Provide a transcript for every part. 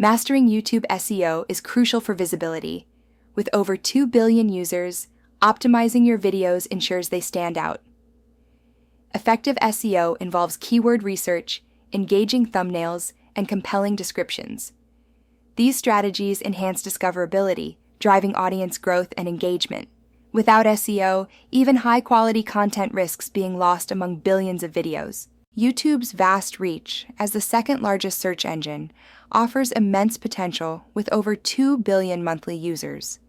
Mastering YouTube SEO is crucial for visibility. With over 2 billion users, optimizing your videos ensures they stand out. Effective SEO involves keyword research, engaging thumbnails, and compelling descriptions. These strategies enhance discoverability, driving audience growth and engagement. Without SEO, even high-quality content risks being lost among billions of videos. YouTube's vast reach, as the second-largest search engine, offers immense potential with over 2 billion monthly users.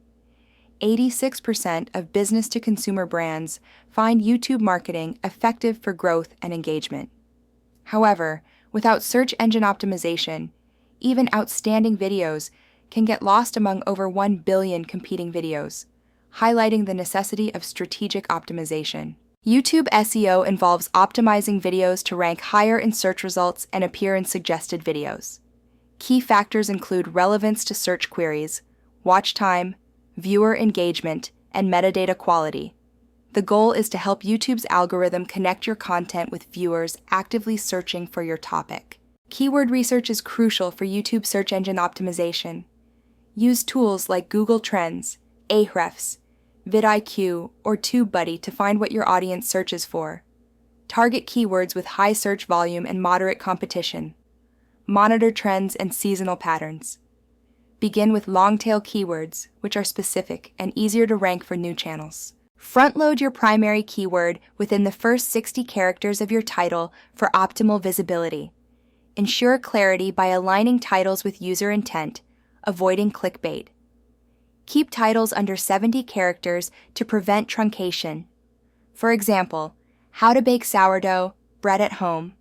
86% of business-to-consumer brands find YouTube marketing effective for growth and engagement. However, without search engine optimization, even outstanding videos can get lost among over 1 billion competing videos, highlighting the necessity of strategic optimization. YouTube SEO involves optimizing videos to rank higher in search results and appear in suggested videos. Key factors include relevance to search queries, watch time, viewer engagement, and metadata quality. The goal is to help YouTube's algorithm connect your content with viewers actively searching for your topic. Keyword research is crucial for YouTube search engine optimization. Use tools like Google Trends, Ahrefs, vidIQ, or TubeBuddy to find what your audience searches for. Target keywords with high search volume and moderate competition. Monitor trends and seasonal patterns. Begin with long-tail keywords, which are specific and easier to rank for new channels. Front-load your primary keyword within the first 60 characters of your title for optimal visibility. Ensure clarity by aligning titles with user intent, avoiding clickbait. Keep titles under 70 characters to prevent truncation. For example, How to Bake Sourdough, Bread at Home.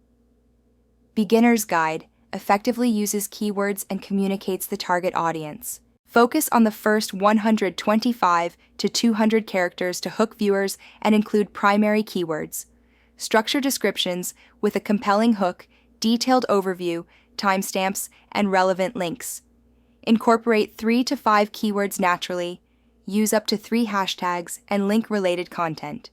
Beginner's Guide effectively uses keywords and communicates the target audience. Focus on the first 125 to 200 characters to hook viewers and include primary keywords. Structure descriptions with a compelling hook, detailed overview, timestamps, and relevant links. Incorporate 3 to 5 keywords naturally, use up to 3 hashtags, and link related content.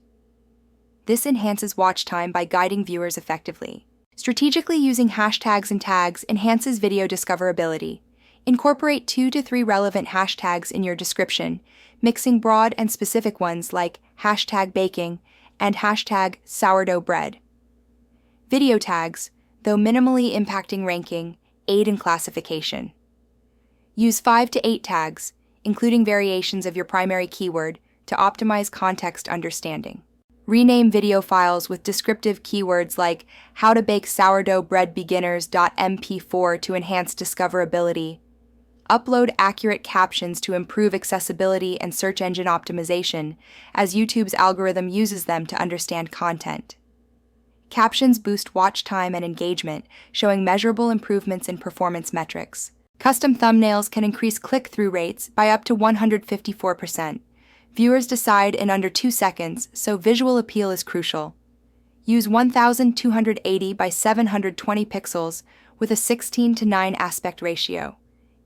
This enhances watch time by guiding viewers effectively. Strategically using hashtags and tags enhances video discoverability. Incorporate 2 to 3 relevant hashtags in your description, mixing broad and specific ones like hashtag baking and hashtag sourdough bread. Video tags, though minimally impacting ranking, aid in classification. Use 5 to 8 tags, including variations of your primary keyword, to optimize context understanding. Rename video files with descriptive keywords like How to Bake Sourdough Bread Beginners.mp4 to enhance discoverability. Upload accurate captions to improve accessibility and search engine optimization, as YouTube's algorithm uses them to understand content. Captions boost watch time and engagement, showing measurable improvements in performance metrics. Custom thumbnails can increase click-through rates by up to 154%. Viewers decide in under 2 seconds, so visual appeal is crucial. Use 1280 by 720 pixels with a 16:9 aspect ratio.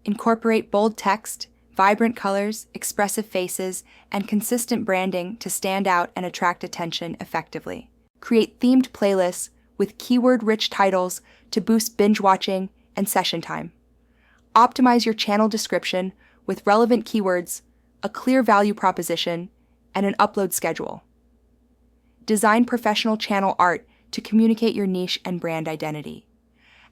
Incorporate bold text, vibrant colors, expressive faces, and consistent branding to stand out and attract attention effectively. Create themed playlists with keyword-rich titles to boost binge watching and session time. Optimize your channel description with relevant keywords, a clear value proposition, and an upload schedule. Design professional channel art to communicate your niche and brand identity.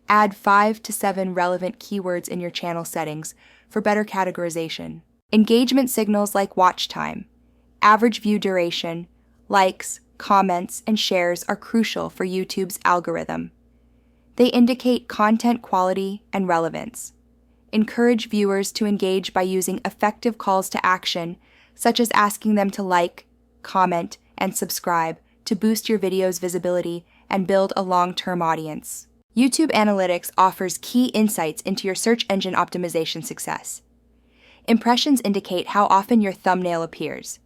Add 5 to 7 relevant keywords in your channel settings for better categorization. Engagement signals like watch time, average view duration, likes, comments, and shares are crucial for YouTube's algorithm. They indicate content quality and relevance. Encourage viewers to engage by using effective calls to action, such as asking them to like, comment, and subscribe to boost your video's visibility and build a long-term audience. YouTube Analytics offers key insights into your search engine optimization success. Impressions indicate how often your thumbnail appears.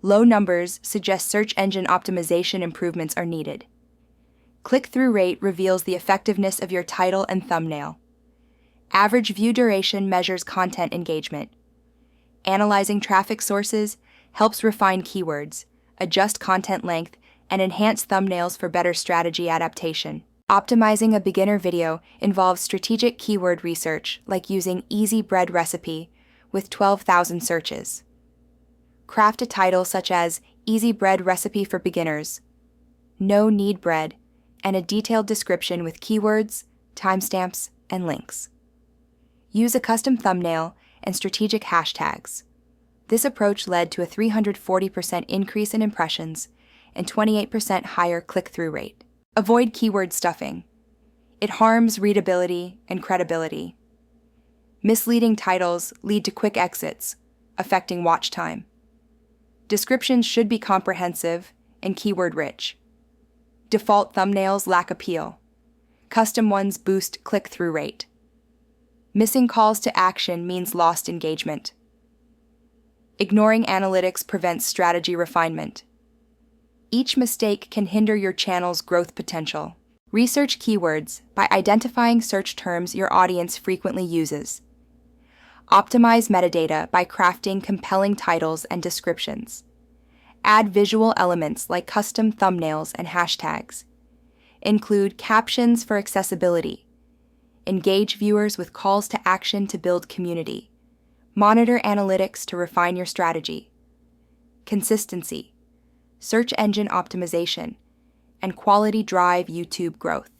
Low numbers suggest search engine optimization improvements are needed. Click-through rate reveals the effectiveness of your title and thumbnail. Average view duration measures content engagement. Analyzing traffic sources helps refine keywords, adjust content length, and enhance thumbnails for better strategy adaptation. Optimizing a beginner video involves strategic keyword research, like using easy bread recipe with 12,000 searches. Craft a title such as Easy Bread Recipe for Beginners, No Knead Bread, and a detailed description with keywords, timestamps, and links. Use a custom thumbnail and strategic hashtags. This approach led to a 340% increase in impressions and 28% higher click-through rate. Avoid keyword stuffing. It harms readability and credibility. Misleading titles lead to quick exits, affecting watch time. Descriptions should be comprehensive and keyword-rich. Default thumbnails lack appeal. Custom ones boost click-through rate. Missing calls to action means lost engagement. Ignoring analytics prevents strategy refinement. Each mistake can hinder your channel's growth potential. Research keywords by identifying search terms your audience frequently uses. Optimize metadata by crafting compelling titles and descriptions. Add visual elements like custom thumbnails and hashtags. Include captions for accessibility. Engage viewers with calls to action to build community. Monitor analytics to refine your strategy. Consistency, search engine optimization, and quality drive YouTube growth.